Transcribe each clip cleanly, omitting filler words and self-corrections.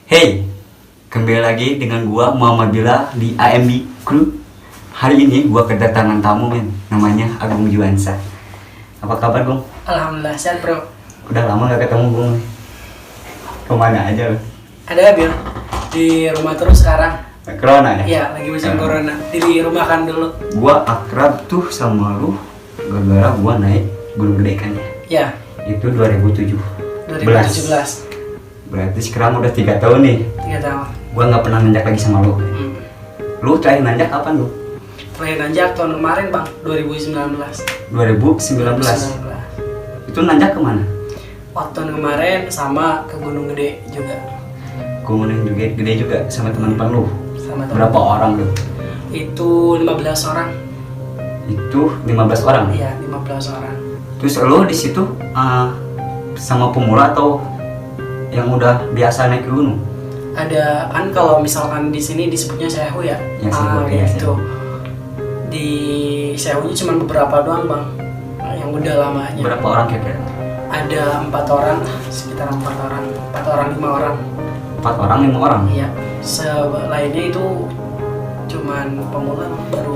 Hey, kembali lagi dengan gua Muhammad Bila di AMB Crew. Hari ini gua kedatangan tamu men, namanya Agung Juansa. Apa kabar Gung? Alhamdulillah sehat bro. Udah lama gak ketemu Gung. Kemana aja lo? Ada Bil di rumah terus sekarang. Corona ya? Iya lagi musim corona. Di rumah kan dulu. Gua akrab tuh sama lu gara-gara gua naik Gunung Gede kan ya? Ya. Itu 2017. 2017. Berarti sekarang udah 3 tahun nih. 3 tahun. Gua nggak pernah nanjak lagi sama lu. Lu terakhir nanjak kapan lu? Terakhir nanjak tahun kemarin bang, 2019. 2019. Itu nanjak kemana? Waktu tahun kemarin sama ke Gunung Gede juga. Gunung Gede juga sama teman-teman lu. Sama teman. Berapa orang lu? Itu 15 orang. Itu 15 orang. Iya 15 orang. Terus lu di situ sama pemula atau yang udah biasa naik ke gunung? Ada kan kalau misalkan di sini disebutnya sehu ya. Ya, sehu, ya, gitu. Di sehunya cuma beberapa doang bang. Yang udah lamanya. Berapa orang kira-kira? Ada 4 orang, sekitar 4 orang, 4 orang 5 orang. 4 orang 5 orang? Iya, lainnya itu cuman pemula baru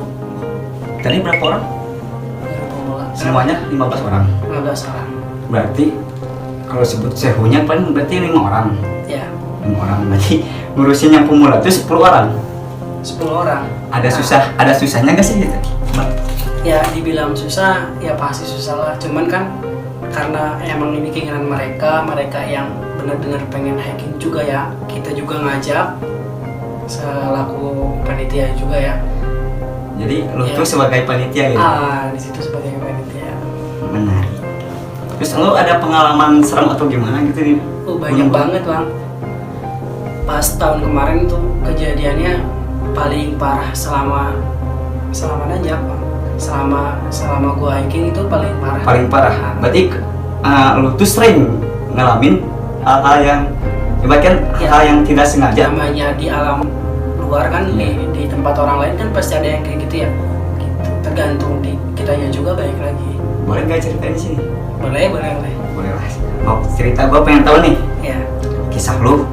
Berapa orang? pemula. Semuanya 15 orang. 15 orang. Berarti kalau sebut sehunya paling berarti 5 orang. Ya, 5 orang berarti ngurusin yang pemula itu 10 orang. 10 orang. Ada susahnya gak sih gitu? Ya, dibilang susah, ya pasti susah lah. Cuman kan karena emang ini keinginan mereka yang benar-benar pengen hiking juga ya. Kita juga ngajak selaku panitia juga ya. Jadi lu Ya. tuh sebagai panitia gitu? Di situ sebagai panitia. Menarik. Terus lu ada pengalaman serem atau gimana gitu nih? Banyak banget bang. Pas tahun kemarin tuh kejadiannya paling parah selama nanjak bang. Selama gua hiking itu paling parah. Paling parah. Berarti lu tuh sering ngalamin hal-hal yang ibaratkan Ya. hal yang tidak sengaja. Namanya di alam luar kan, di tempat orang lain kan pasti ada yang kayak gitu ya. Gitu. Tergantung di kitanya juga balik lagi. Boleh nggak ceritain di sini? Boleh. Boleh lah. Mau cerita, gua pengen tahu nih Ya. kisah lu.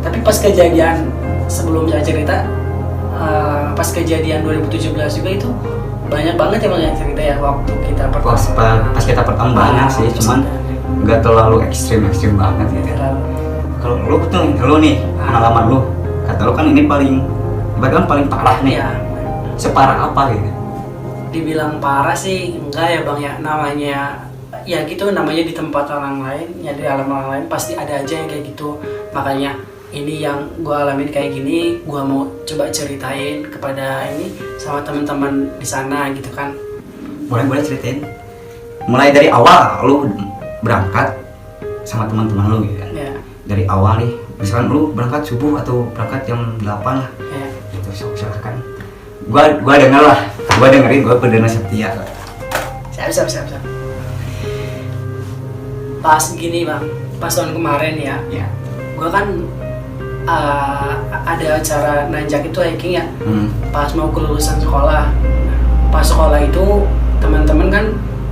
Tapi pas kejadian sebelum saya cerita, pas kejadian 2017 juga itu banyak banget ya bang yang cerita ya waktu kita Pas kita pertama banyak sih, cuman nggak terlalu ekstrim banget gitu. Kalau lu nih pengalaman lu, kata lu kan ini ibaratkan paling parah nih. Ya, Separah apa gitu? dibilang parah sih enggak ya bang ya, namanya ya gitu, namanya di tempat orang lain ya, di alam orang lain pasti ada aja yang kayak gitu. Makanya ini yang gua alamin kayak gini, gua mau coba ceritain kepada ini sama teman-teman di sana gitu kan. Boleh ceritain. Mulai dari awal lu berangkat sama teman-teman lu gitu kan. Ya, Dari awal nih, misalkan lu berangkat subuh atau berangkat jam 8 lah. ya. Gitu, silahkan. Gua dengerin, gua pendengar setia. Siap. Pas gini bang, pas tahun kemarin ya, Ya. gua kan ada acara nanjak itu hiking ya. Pas mau kelulusan sekolah. Pas sekolah itu teman-teman kan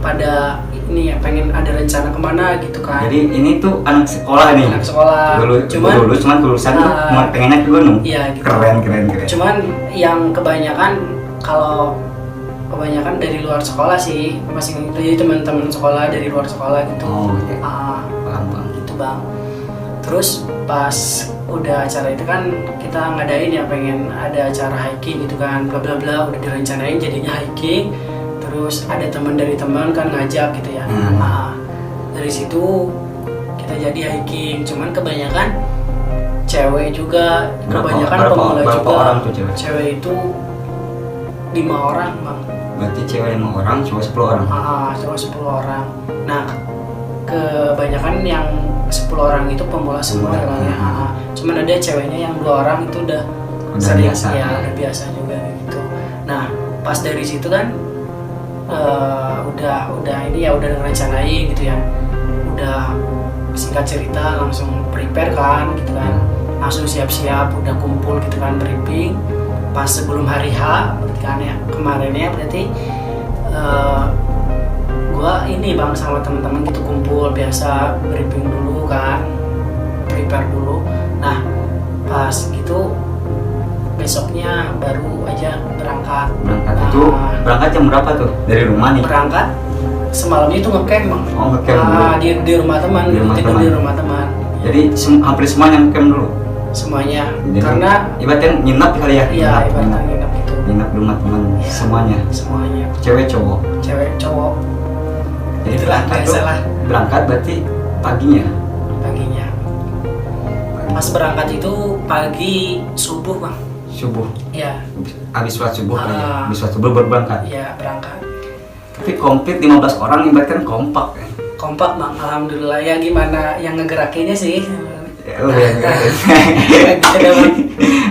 pada ini ya pengen ada rencana kemana gitu kan. Jadi ini tuh anak sekolah nih. Anak sekolah. Cuman kelulusan tuh mau pengennya ke gunung. Iya gitu. Keren. Cuman yang kebanyakan dari luar sekolah sih, masih jadi teman-teman sekolah dari luar sekolah gitu. Oh iya. Paham. Gitu bang. Terus pas udah acara itu kan kita ngadain ya, pengen ada acara hiking gitu kan, bla bla bla, udah direncanain jadinya hiking. Terus ada teman dari teman kan ngajak gitu ya. Dari situ kita jadi hiking, cuman kebanyakan cewek juga, kebanyakan pemula berapa juga. orang tuh cewek? Cewek itu 5 orang bang. Berarti cewek 5 orang, cowok 10 orang. Cowok 10 orang. Nah, kebanyakan yang 10 orang itu pemula semua ya bang ya. Cuman ada ceweknya yang 2 orang itu udah sering, biasa. ya udah biasa juga gitu. Nah, pas dari situ kan udah ini ya, udah ngerencanain gitu ya. Udah singkat cerita langsung prepare kan gitu kan. Langsung siap-siap, udah kumpul gitu kan, briefing. Pas sebelum hari H berarti kan ya, kemarinnya berarti gua ini bang sama teman-teman gitu kumpul, biasa briefing dulu kan, prepare dulu. Nah pas gitu besoknya baru aja berangkat. Itu berangkat jam berapa tuh dari rumah nih? Berangkat semalamnya itu ngecamp bang. Oh, ngecamp dulu. Di rumah teman, tidur di rumah teman. Jadi hampir semuanya ngecamp dulu. Semuanya. Jadi, karena ibaratnya nginap kali ya? Iya, ibaratnya nginap gitu. Nginap di rumah teman semuanya. Semuanya. Cewek cowok. Cewek cowok. Jadi Itulah biasalah. Berangkat berarti paginya. Paginya. Pas berangkat itu pagi subuh bang. Subuh. Iya. Habis sholat subuh kali ya. Habis sholat subuh baru berangkat. Iya berangkat. Tapi komplit 15 orang ibaratkan kompak kan? Kompak bang, alhamdulillah. Ya gimana yang ngegerakinnya sih. Ya, lu yang ngegerakin. Gitu deh, Bang.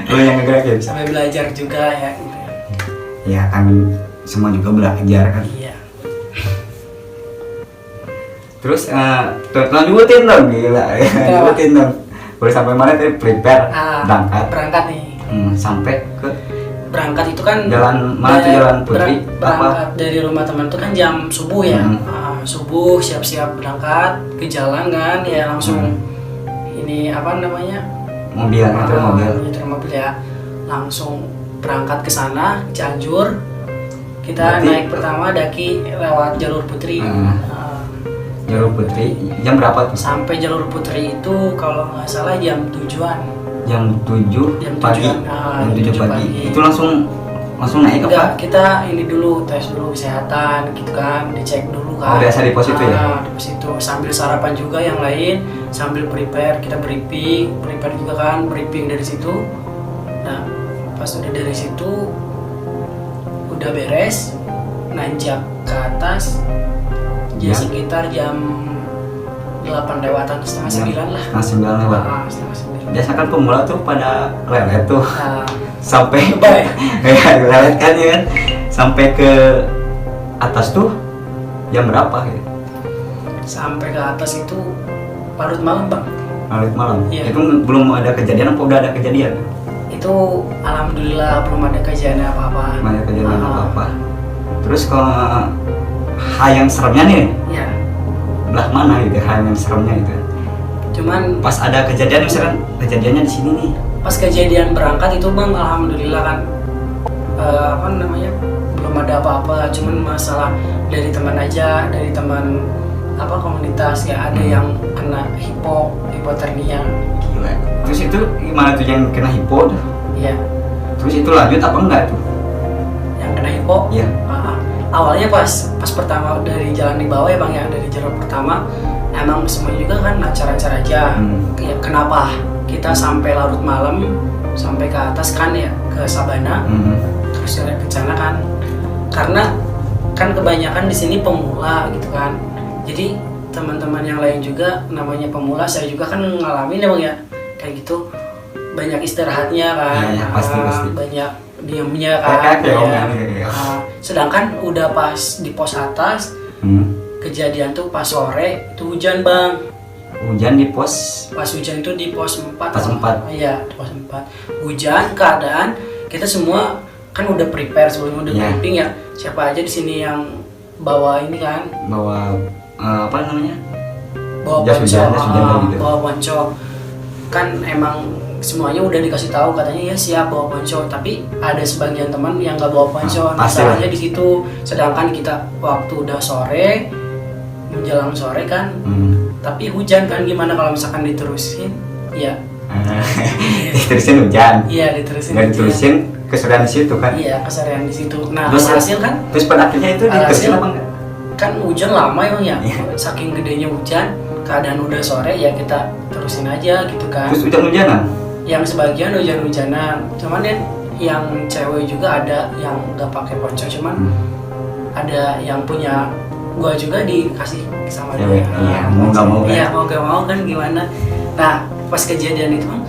Lu yang ngegerakin. Sampai belajar juga ya. Gitu. Ya kan semua juga belajar kan. Iya. Terus lanjutin dong, gila. Lanjutin dong. Boleh sampai mana tadi prepare berangkat. Berangkat nih. Sampai ke berangkat itu kan jalan mana tuh, Jalan Putri berangkat dari rumah teman itu kan jam subuh ya. Subuh siap-siap berangkat ke jalan kan ya langsung ini apa namanya mobil nyetir mobil ya langsung berangkat ke sana Cianjur. Kita berarti, naik pertama daki lewat jalur Putri. Jalur Putri jam berapa tuh? Sampai jalur Putri itu kalau nggak salah jam 7-an. Jam 7 pagi. Jam 7 pagi. Itu langsung naik enggak, apa? kita ini dulu tes dulu kesehatan gitu kan, dicek dulu kan. Biasa di pos itu ya? Di pos itu sambil sarapan juga yang lain, sambil prepare, kita prepare juga kan, briefing dari situ. Nah, pas udah dari situ udah beres, nanjak ke atas ya sekitar jam 8 lewatan, setengah 9 lah. Setengah 9 lewat. Setengah 9. Biasa kan pemula tuh pada lelet tuh. Sampai lelet kan ya kan, sampai ke atas tuh jam berapa gitu? Sampai ke atas itu larut malam bang. Larut malam. Iya. Itu belum ada kejadian apa udah ada kejadian? Itu alhamdulillah belum ada kejadian apa-apa. Belum ada kejadian apa-apa. Terus kalau hal yang seremnya nih? Ya. Belah mana gitu hal yang seremnya itu? Cuman pas ada kejadian misalkan kejadiannya di sini nih. Pas kejadian berangkat itu bang, alhamdulillah kan apa namanya belum ada apa-apa, cuman masalah dari teman aja, dari teman apa komunitas ya ada yang kena hipotermia. Gila. Terus itu gimana tuh yang kena hipo tuh? Iya. Terus itu lanjut apa enggak tuh? Yang kena hipo? Iya. Awalnya pas pertama dari jalan di bawah ya bang ya, dari jalur pertama emang semuanya juga kan acara-acara aja. Ya, kenapa kita sampai larut malam sampai ke atas kan ya ke Sabana, terus ke sana kan karena kan kebanyakan di sini pemula gitu kan, jadi teman-teman yang lain juga namanya pemula, saya juga kan ngalamin ya bang ya kayak gitu, banyak istirahatnya kan, pasti. banyak diamnya kan, sedangkan udah pas di pos atas kejadian tuh pas sore itu hujan bang. Hujan di pos? Pas hujan itu di pos 4. Pos 4? Iya, di pos 4. Hujan, keadaan kita semua kan udah prepare sebelum udah briefing ya. Siapa aja di sini yang bawa ini kan? Bawa apa namanya? Bawa ponco. Bawa ponco. Kan emang semuanya udah dikasih tahu katanya ya siap bawa ponco, tapi ada sebagian teman yang nggak bawa ponco. Masalahnya di situ. Sedangkan kita waktu udah sore, menjelang sore kan. Tapi hujan kan, gimana kalau misalkan diterusin? Ya. Diterusin hujan. Iya, diterusin. Nggak diterusin kesorean di situ kan? Iya, kesorean di situ. Nah, terus hasil kan? Terus pada akhirnya itu diterusin apa enggak? Kan hujan lama emang ya. Saking gedenya hujan, keadaan udah sore ya kita terusin aja gitu kan. Terus hujan-hujanan? Yang sebagian hujan-hujanan. Cuman yang cewek juga ada yang nggak pakai ponco, cuman ada yang punya. Gua juga dikasih sama dia. Iya, mau nggak mau kan? Iya, mau nggak mau kan gimana? Nah, pas kejadian itu kan,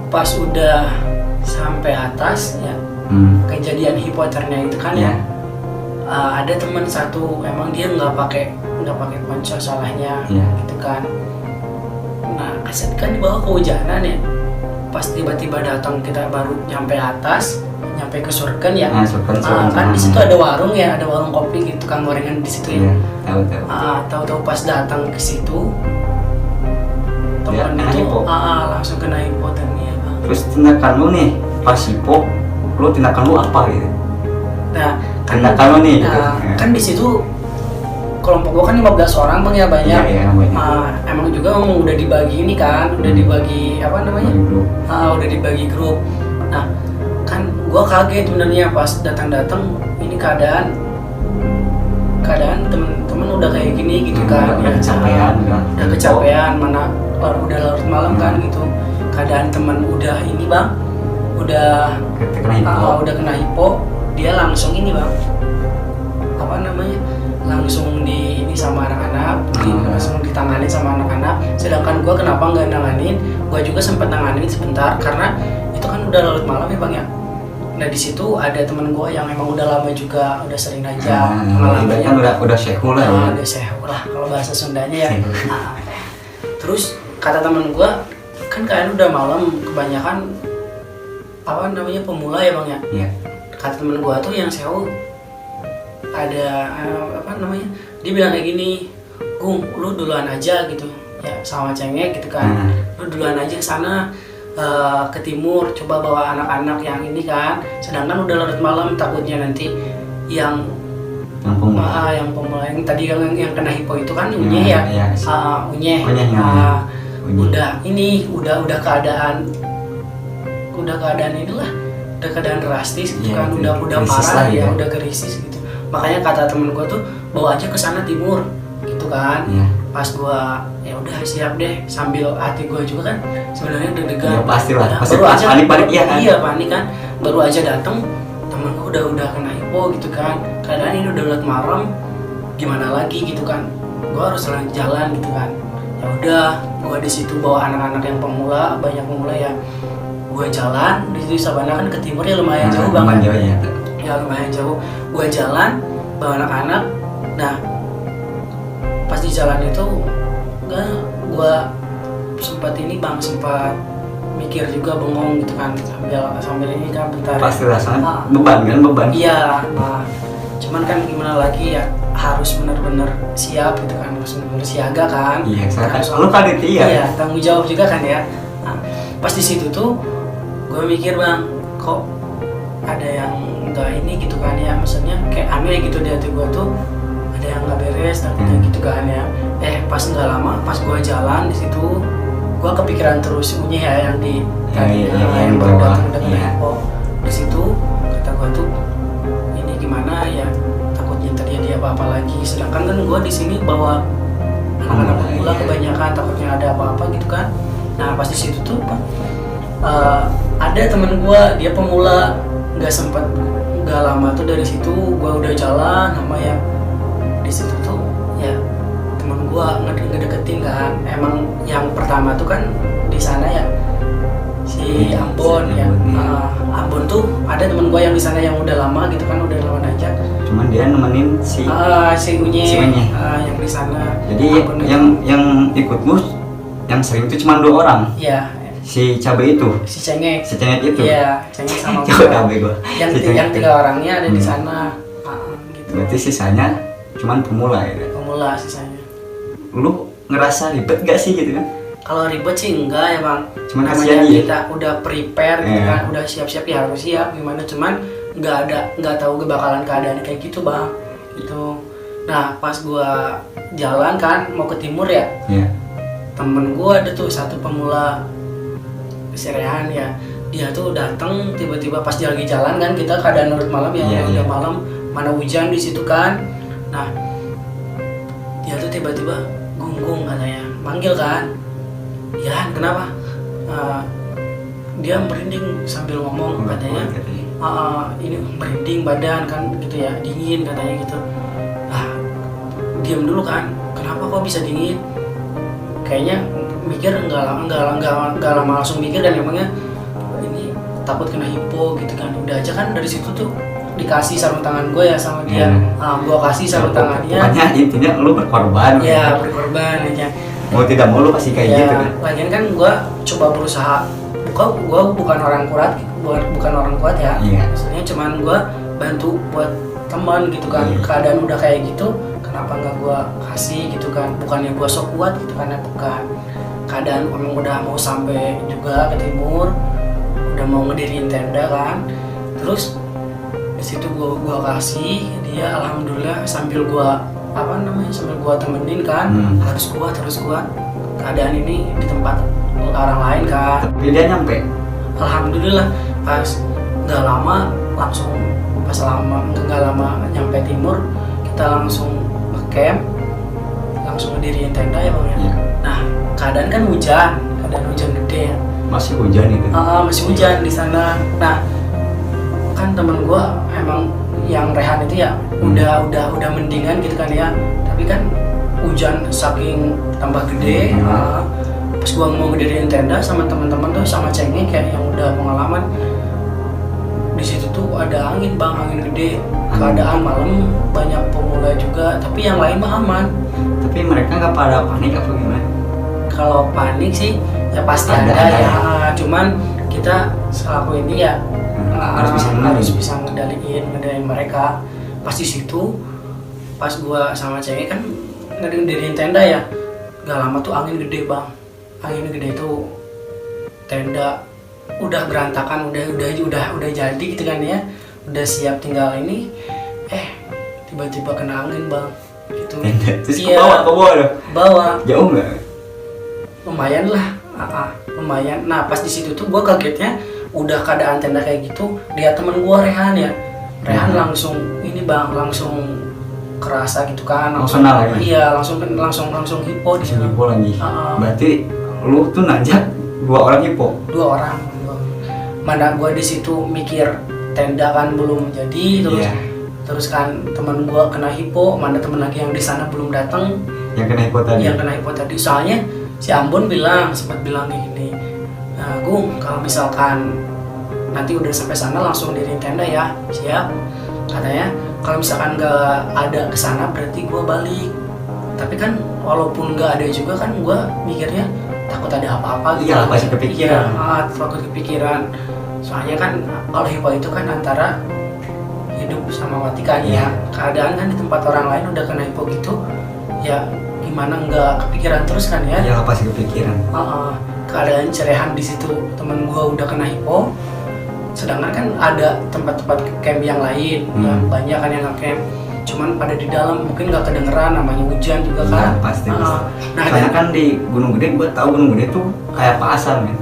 pas udah sampai atas ya, kejadian hipotermia itu kan ya, ada teman satu emang dia nggak pakai ponco salahnya, gitu kan. Nah, kaset kan di bawah kehujanan ya. Pas tiba-tiba datang kita baru nyampe atas. Nyampe ke Surken ya, kan di situ ada warung ya, ada warung kopi gitu, tukang gorengan di situ ya. Tahu. Tahu-tahu pas datang ke situ, temen kena itu hipo. langsung kena hipotermia bang. Terus tindakan lu nih pas hipo, lu tindakan lu apa gitu? Nah Tindakan lu nih gitu. kan di situ kelompok gua kan 15 orang bang ya, banyak. Iya, banyak. Emang juga emang udah dibagi ini kan, udah dibagi apa namanya? Bagi grup. Udah dibagi grup. Nah kan gua kaget sebenarnya pas datang ini keadaan temen-temen udah kayak gini gitu kan. Udah kecapean, udah kecapean, mana udah larut malam kan gitu. Keadaan temen udah ini bang, udah kena hipo. udah kena hipo, dia langsung ini bang, apa namanya, langsung di ini sama anak-anak, langsung ditangani sama anak-anak. Sedangkan gue kenapa nggak nanganin? Gue juga sempat nanganin sebentar karena itu kan udah larut malam ya bang ya. Nah di situ ada teman gue yang emang udah lama juga, udah sering aja pengalamannya. Kan udah syekhu lah ya. Udah syekhu lah kalau bahasa Sundanya ya. Terus kata teman gue, kan kalian udah malam, kebanyakan apa namanya pemula ya bang ya. Iya. Kata temen gua tuh yang sewu ada apa namanya, dia bilang kayak gini, Gung lu duluan aja gitu ya sama cengek gitu kan. Lu duluan aja ke sana, ke timur, coba bawa anak-anak yang ini kan, sedangkan udah larut malam, takutnya nanti yang pemula yang tadi yang kena hipo itu kan Unye ya, Unye udah ini udah keadaan inilah, udah keadaan drastis gitu kan, udah parah ya, udah krisis gitu. Makanya kata temen gue tuh bawa aja ke sana timur gitu kan. Pas gue ya udah siap deh, sambil hati gue juga kan sebenarnya deg-degan. Ya pastilah, pasti baru aja panik ya kan. Iya panik kan, baru aja datang temen gue udah kena hipo gitu kan. Keadaan ini udah larut malam, gimana lagi gitu kan, gue harus jalan gitu kan. Ya udah, gue di situ bawa anak-anak yang pemula, banyak pemula ya. Gue jalan di situ Sabana kan ke timur ya lumayan jauh banget. Ya lumayan jauh. Gue jalan bawa anak-anak. Nah pas di jalan itu gue sempat mikir juga, bengong gitu kan, sambil ini kan bentar. Pasti rasanya beban. Iya. Nah, cuman kan gimana lagi ya, harus benar-benar siap gitu kan, harus benar-benar siaga kan. Iya, lu kaget Iya, tanggung jawab juga kan ya. Nah, pas di situ tuh gue mikir bang, kok ada yang nggak ini gitu kan ya, maksudnya kayak aneh gitu di hati gue tuh, ada yang nggak beres takutnya gitu kan ya. Pas nggak lama, pas gue jalan di situ, gue kepikiran terus Unye ya yang di yang bawah dengan info di situ. Kata gue tuh ini gimana ya, takutnya terjadi apa-apa lagi. Sedangkan kan gue di sini bawa anak-anak pemula kebanyakan, takutnya ada apa-apa gitu kan. Nah pas di situ tuh ada temen gue, dia pemula, nggak lama tuh dari situ gue udah jalan sama yang di situ tuh ya, temen gue ngedeketin kan. Emang yang pertama tuh kan di sana ya si Ambon ya. Ambon tuh ada temen gue yang di sana yang udah lama gitu kan, udah lama aja. Cuman dia nemenin si Unye. Yang di sana. Jadi yang ikut mus yang sering itu cuma 2 orang. Iya. Si cabai itu. Si Cengek itu. Iya, Cengek sama cabai gua. Yang 3 orangnya ada di sana. Gitu. Berarti sisanya cuman pemula ya. Pemula sisanya. Lu ngerasa ribet gak sih gitu kan? Kalau ribet sih enggak ya bang. Cuman namanya kasihan kita udah prepare gitu kan, udah siap-siap ya harus siap gimana. Cuman nggak tahu bakalan keadaan kayak gitu bang. Itu. Nah pas gua jalan kan mau ke timur ya. Temen gua ada tuh satu pemula Serehan ya, dia tuh datang tiba-tiba pas lagi jalan kan, kita keadaan larut malam ya, udah malam, mana hujan di situ kan. Nah dia tuh tiba-tiba Gung katanya, manggil kan, ya kenapa? Dia merinding sambil ngomong katanya, ini merinding badan kan gitu ya, dingin katanya gitu. Diam dulu kan, kenapa kok bisa dingin? Kayaknya mikir nggak lama langsung mikir, dan emangnya ini takut kena hipo gitu kan. Udah aja kan dari situ tuh dikasih sarung tangan gue ya sama dia. Gue kasih sarung tangannya. Pokoknya intinya lu berkorban. Iya berkorban aja. Mau tidak mau lu pasti kayak gitu kan. Lagian kan gue coba berusaha. Gue bukan orang kuat ya. Maksudnya cuman gue bantu buat teman gitu kan. Keadaan udah kayak gitu, kenapa nggak gue kasih gitu kan? Bukannya gue sok kuat gitu kan, bukan. keadaan memang udah mau sampai juga ke timur, udah mau ngediriin tenda kan. Terus di situ gua kasih dia, alhamdulillah sambil gua sambil gua temenin kan, harus gua keadaan ini di tempat orang lain kan. Tapi dia nyampe. Alhamdulillah pas nggak lama nyampe timur, kita langsung camp, langsung ngediriin tenda ya bang ya. Iya. Nah keadaan kan hujan gede ya. Masih hujan itu. Masih hujan di sana. Nah kan temen gua emang yang Rehan itu ya udah mendingan gitu kan ya. Tapi kan hujan saking tambah gede. Pas gua mau ngediriin tenda sama teman-teman tuh sama cengeng kayak yang udah pengalaman, di situ tuh ada angin bang, angin gede. Keadaan malam banyak pemula juga, tapi yang lain mah aman. Tapi mereka nggak pada panik apa gimana? Kalau panik sih ya pasti ada ya. Cuman kita selaku ini ya harus bisa ngendaliin mereka. Pas di situ, pas gua sama cewek kan ngediriin tenda ya, gak lama tuh angin gede bang. Angin gede itu tenda udah berantakan, udah jadi gitu kan ya, udah siap tinggal ini, tiba-tiba kena angin bang gitu. Terus ke bawah loh. Bawa Jauh nggak? lumayan lah. Lumayan. Nah pas di situ tuh gua kagetnya, udah keadaan tenda kayak gitu, lihat temen gua Rehan ya, Rehan langsung ini bang, langsung kerasa gitu kan, langsung iya, langsung hipo di sini. Hipo lagi. Berarti lu tuh najak 2 orang hipo. 2 orang. Mana gua di situ mikir tenda kan belum jadi, terus kan teman gua kena hipo, mana temen lagi yang di sana belum datang. Yang kena hipo tadi. Soalnya si Ambon sempat bilang gini, nah, Gung, kalau misalkan nanti udah sampai sana langsung diriin tenda ya, siap. Katanya kalau misalkan nggak ada kesana berarti gua balik. Tapi kan walaupun nggak ada juga kan gua mikirnya takut ada apa-apa gitu. Iya, pasti kepikiran. Iya, takut kepikiran. Soalnya kan kalau hipo itu kan antara hidup sama mati kan ya. Keadaan kan di tempat orang lain udah kena hipo gitu, ya gimana nggak kepikiran terus kan ya? Iya, pasti kepikiran. Keadaan cerehan di situ, temen gua udah kena hipo. Sedangkan kan ada tempat-tempat camp yang lain, ya, banyak kan yang nge-camp. Cuman pada di dalam mungkin nggak kedengeran, namanya hujan juga kan. Iya, pasti. Nah, karena kan di Gunung Gede, gue tahu Gunung Gede tuh kayak pasar men.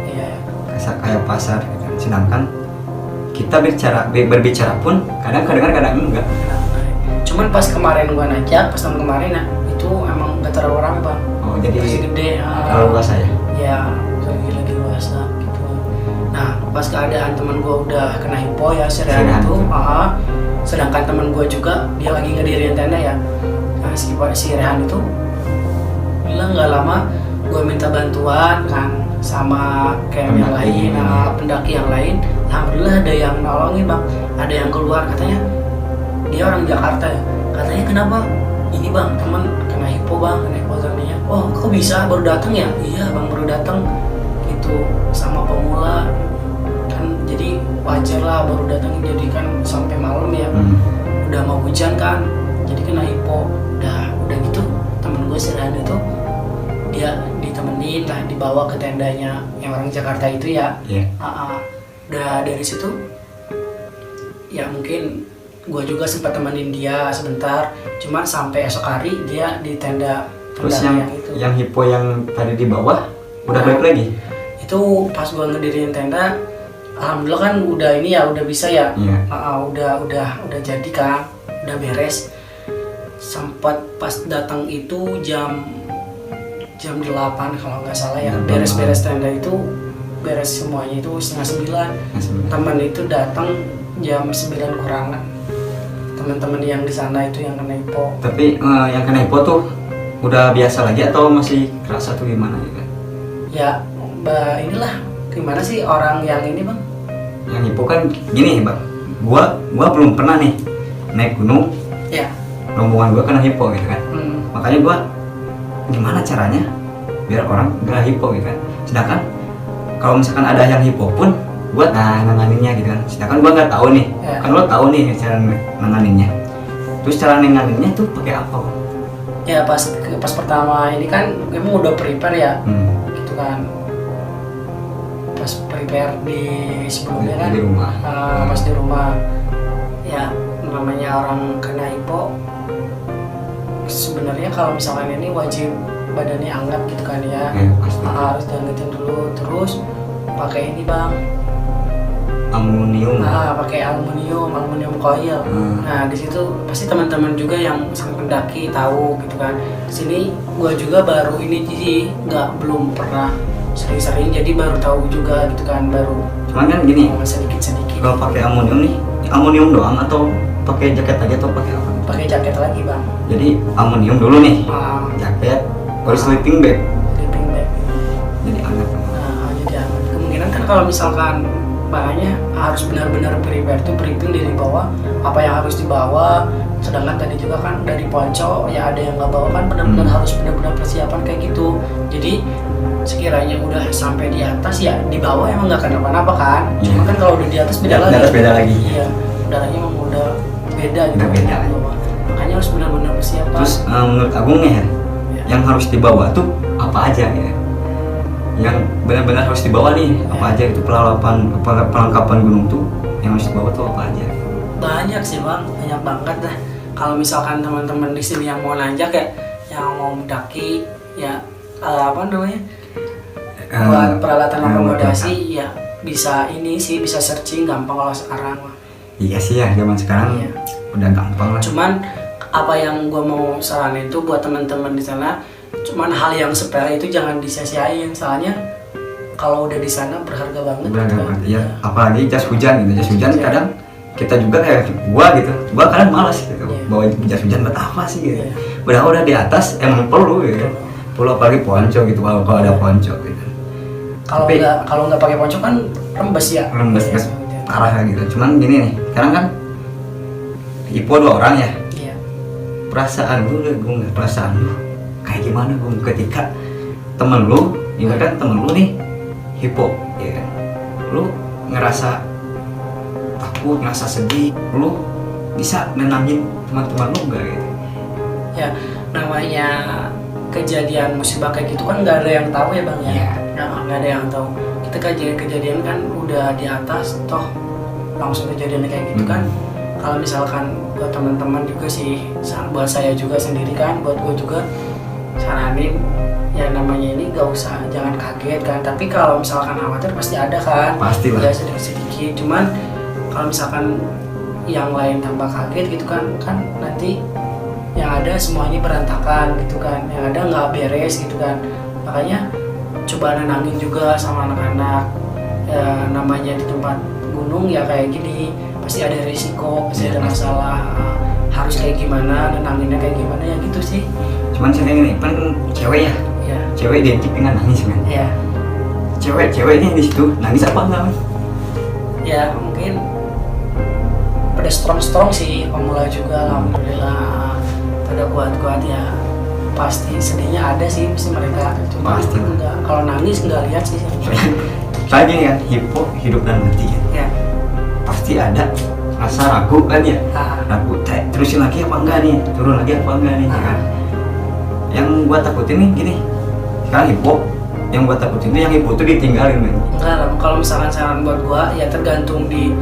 Iya. Kayak pasar. Sedangkan kita berbicara pun kadang kedengar kadang enggak. Cuman pas kemarin gua najak, pas tahun kemarin itu emang nggak terlalu rame bang. Oh jadi masih gede. Terlalu luas ya? Ya lagi luasa gitu. Nah pas keadaan teman gua udah kena hipo ya si Rehan itu, sedangkan teman gua juga dia lagi ngediriin tenda ya. Nah si Rehan itu bilang nggak lama gua minta bantuan kan sama camp yang lain, pendaki yang lain. Alhamdulillah ada yang nolongin bang, ada yang keluar, katanya dia orang Jakarta ya, katanya kenapa ini bang, teman kena hipotermia. Oh kok bisa, baru datang ya? Iya bang, baru datang gitu, sama pemula kan, jadi wajar lah baru datang, jadi kan sampai malam ya, udah mau hujan kan, jadi kena hipo. Udah gitu temen gue Sirhan itu dia ditemenin lah, dibawa ke tendanya yang orang Jakarta itu ya. Udah dari situ ya mungkin gue juga sempat temenin dia sebentar, cuma sampai esok hari dia di tenda. Terus yang itu, yang hipo yang tadi di bawah udah balik lagi? Itu pas gue ngediriin tenda, alhamdulillah kan udah ini ya, udah bisa ya. Udah jadi kan, udah beres. Sempat pas datang itu jam 8 kalau nggak salah ya, beres-beres tenda itu, beres semuanya itu 8:30. Teman itu datang jam 9 kurangan. Teman-teman yang di sana itu yang kena hipo. Tapi yang kena hipo tuh udah biasa lagi atau masih kerasa tuh gimana gitu? Ya, inilah gimana sih orang yang ini bang? Yang hipo kan gini bang, gua belum pernah nih naik gunung. Ya. Rombongan gua kena hipo gitu kan. Makanya gua gimana caranya biar orang gak hipo gitu kan. Sedangkan kalau misalkan ada yang hipo pun gua nanganinnya gitu kan. Sedangkan gua nggak tahu nih, kan lo tahu nih cara nanganinnya. Terus cara nanganinnya tuh pakai apa bang? Ya pas pertama ini kan emang udah prepare ya, gitu kan. Pas prepare di sebelumnya kan, di rumah. pas di rumah, ya namanya orang kena hipo, sebenarnya kalau misalkan ini wajib badannya hangat gitu kan ya, Pasti. harus dihangatin dulu, terus pakai ini bang, Amonium. pakai aluminium coil. Nah di situ pasti teman-teman juga yang sering pendaki tahu gitu kan. Sini gua juga baru ini jadi belum pernah sering-sering, jadi baru tahu juga gitu kan, baru Cuman kan gini, sedikit. kalau pakai amonium nih, amonium doang atau pakai jaket aja atau pakai apa? Pakai jaket lagi bang. Jadi amonium dulu nih, jaket, baru sleeping bag. Sleeping bag. Jadi hangat. Jadi aman. Kemungkinan kan kalau misalkan makanya harus benar-benar prepare tuh briefing dari bawah apa yang harus dibawa, sedangkan tadi juga kan dari ponco ya ada yang nggak bawa kan, benar-benar harus benar-benar persiapan kayak gitu. Jadi sekiranya udah sampai di atas ya di bawah emang nggak kenapa-napa kan, cuma kan kalau udah di atas beda lagi. Beda lagi. Iya, udaranya emang udah beda gitu. Udah beda. Makanya harus benar-benar persiapan. Terus menurut Agung nih ya, yang harus dibawa tuh apa aja ya? Yang benar-benar harus dibawa nih apa aja itu, perlengkapan gunung tuh yang harus dibawa tuh apa aja? Banyak sih bang, banyak banget dah. Kalau misalkan teman-teman di sini yang mau nanjak ya, yang mau mendaki ya, apa namanya, buat peralatan akomodasi ya bisa ini sih, bisa searching gampang kalau sekarang. Iya sih ya, zaman sekarang udah gampang lah. Cuman apa yang gue mau saranin itu buat teman-teman di sana, cuman hal yang sepele itu jangan disia-siain, soalnya kalau udah di sana berharga banget. Ya, apalagi jas hujan gitu. Jas hujan kadang kita juga kayak gua kadang malas gitu bawa jas hujan buat apa sih gitu. Udah di atas emang perlu gitu. Perlu apalagi ponco gitu, kalau ada ponco gitu. Kalau nggak pakai ponco kan rembes ya. Rembes parah gitu. Cuman gini nih, sekarang kan hipo 2 orang ya. Iya. Perasaan lu kayak gimana gue ketika temen lu, ibaratkan temen lu nih hipo, ya kan? Lu ngerasa takut, ngerasa sedih, lu bisa nenangin teman-teman lu nggak gitu? Ya namanya kejadian musibah kayak gitu kan nggak ada yang tahu ya bang ya. Nggak ada yang tahu. Kita kejadian kan udah di atas, toh langsung kejadian kayak gitu kan. Kalau misalkan buat teman-teman juga sih, buat saya juga sendiri kan, buat gue juga saranin ya namanya ini jangan kaget kan. Tapi kalau misalkan khawatir pasti ada kan, pastilah ya sedikit. Cuman kalau misalkan yang lain tambah kaget gitu kan nanti yang ada semuanya berantakan gitu kan, yang ada nggak beres gitu kan. Makanya coba nenangin juga sama anak-anak ya, namanya di tempat gunung ya kayak gini pasti ada risiko, pasti ada masalah, harus kayak gimana, nenanginnya kayak gimana ya gitu sih. Cuman saya gini, kan cewek ya, cewek identik dengan nangis kan. Iya. Cewek ini di situ nangis apa enggak? Ya mungkin pada strong sih, pemula juga alhamdulillah pada kuat ya. Pasti sedihnya ada sih mesti mereka, cuma pasti enggak, kalau nangis enggak lihat sih. Saya gini kan, hipo hidup dan mati kan. Ya. Pasti ada rasa ragu kan ya, ragu terusin lagi apa enggak nih, turun lagi apa enggak nih, ya kan? Yang gua takutin nih gini, sekarang hipo, yang gua takutin itu yang hipo tuh ditinggalin men. Enggak lah, kalau misalkan saran buat gua ya tergantung di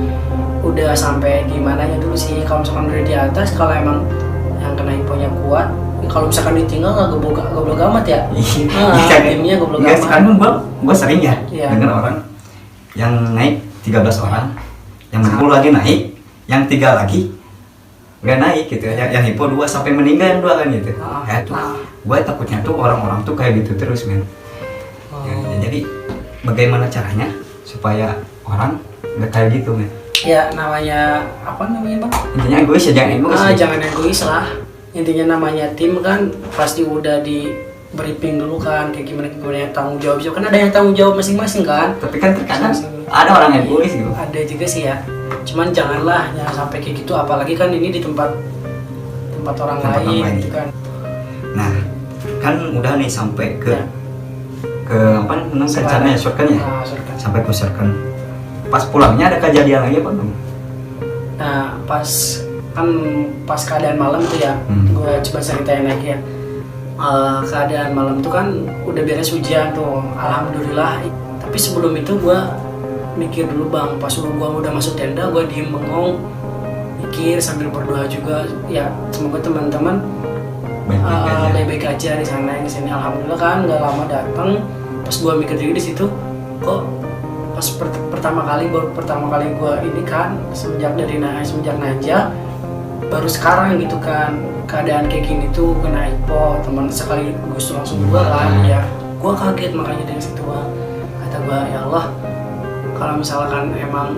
udah sampai di mananya dulu sih. Kalau misalkan udah di atas, kalau emang yang kena hiponya kuat, kalau misalkan ditinggal nggak goblok amat ya. Timnya goblok amat. Sekarang gua sering ya dengar orang yang naik 13 orang, yang 10 lagi naik, yang 3 lagi nggak naik gitu ya, yang hipo 2 sampai meninggal yang 2 kan gitu. Ya tuh, gue takutnya tuh orang-orang tuh kayak gitu terus men. Jadi bagaimana caranya supaya orang nggak kayak gitu men? Ya namanya apa namanya bang? Intinya egois ya, jangan egois. Jangan egois lah. Intinya namanya tim kan pasti udah di briefing dulu kan, kayak gimana yang tanggung jawab, kan ada yang tanggung jawab masing-masing kan. Tapi kan terkadang ada orang egois gitu. Ada juga sih ya. Cuman jangan sampai kayak gitu, apalagi kan ini di tempat orang lain gitu kan. Nah, kan udah nih sampai ke apa namanya rencananya surken ya. Sampai ke surken. Pas pulangnya ada kejadian lagi apa belum? Nah, pas keadaan malam tuh ya, gue coba ceritain lagi ya. keadaan malam tuh kan udah beres hujan tuh, alhamdulillah. Tapi sebelum itu gue mikir dulu bang, pas gue udah masuk tenda gue diem bengong mikir sambil berdoa juga ya, semoga teman-teman baik-baik aja di sana yang di sini. Alhamdulillah kan nggak lama datang. Pas gue mikir diri di situ, kok pas pertama kali gue ini kan semenjak Najah baru sekarang gitu kan keadaan kayak gini tuh kena hypo, teman sekaligus langsung gue kan ya, gue kaget makanya dari situ bang. Kata gue ya Allah, kalau misalkan emang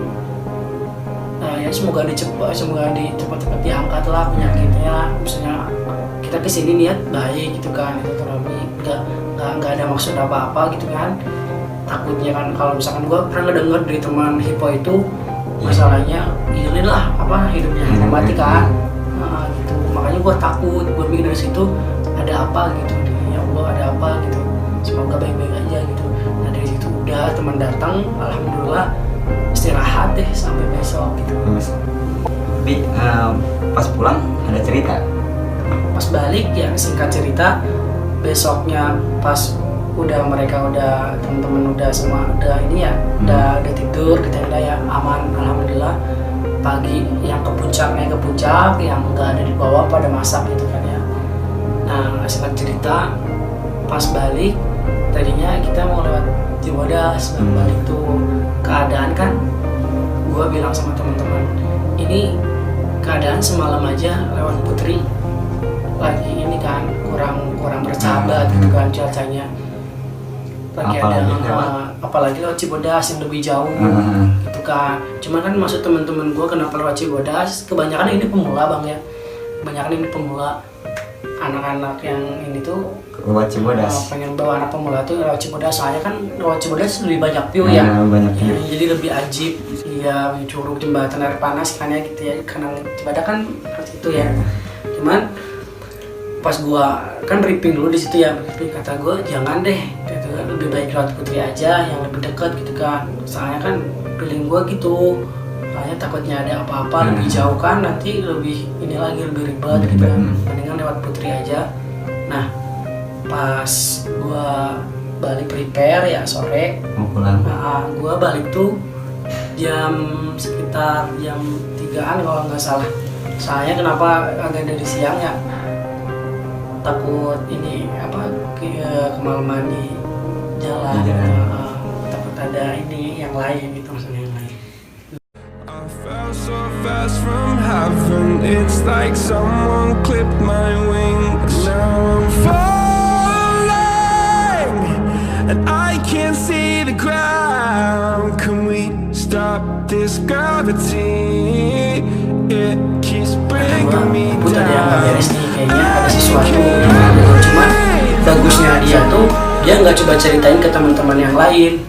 ya semoga cepat-cepat diangkat lah penyakitnya. Misalnya kita kesini niat baik gitu kan, itu terapi nggak ada maksud apa-apa gitu kan. Takutnya kan kalau misalkan gue pernah ngedenger dari teman hipo itu masalahnya ini lah apa hidupnya mati kan, gitu. Makanya gue takut, gue mikir dari situ ada apa gitu, ya Allah ada apa gitu, semoga baik-baik aja gitu. Nah dari situ udah teman datang, alhamdulillah istirahat deh sampai besok gitu. Tapi pas pulang ada cerita? Pas balik ya singkat cerita, besoknya pas mereka udah teman-teman udah semua udah ini ya udah tidur di tenda ya aman alhamdulillah. Pagi yang ke puncak yang nggak ada di bawah pada masak gitu kan ya. Nah singkat cerita pas balik tadinya kita mau lewat Cibodas, balik tuh keadaan kan gue bilang sama teman-teman ini keadaan semalam aja lewat Putri lagi ini kan kurang bersahabat gitu kan cuacanya lagi apalagi lewat Cibodas yang lebih jauh gitu kan. Cuman kan maksud teman-teman gue kenapa lewat Cibodas, kebanyakan ini pemula bang ya, anak-anak yang ini tuh lewat Cibodas pengen bawa anak pemula tuh lewat Cibodas, soalnya kan lewat Cibodas lebih banyak view ya, jadi lebih ajib ya, curug jembatan air panas kan ya gitu ya, karena Cibodas kan seperti itu ya. Cuman pas gua kan briefing dulu di situ ya, kata gua jangan deh gitu, lebih baik lewat Putri aja yang lebih dekat gitu kan, soalnya kan feeling gua gitu, soalnya takutnya ada apa-apa lebih jauh kan nanti lebih ini lagi lebih ribet gitu kan, mendingan lewat Putri aja. Nah pas gua balik prepare ya sore mau pulang, gua balik tuh sekitar jam 3-an kalau nggak salah. Soalnya kenapa agak dari siang ya, takut ini apa kemalaman di jalan. Takut ada ini yang lain gitu, maksudnya yang lain. I fell so fast from heaven, it's like someone clipped my wings. Now I'm falling and I can't see the ground. Can we stop this gravity? It keeps bringing me Aku tadi yang nggak down. beres nih, kayaknya ada sesuatu. Cuman bagusnya dia tuh dia nggak coba ceritain ke teman-teman yang lain.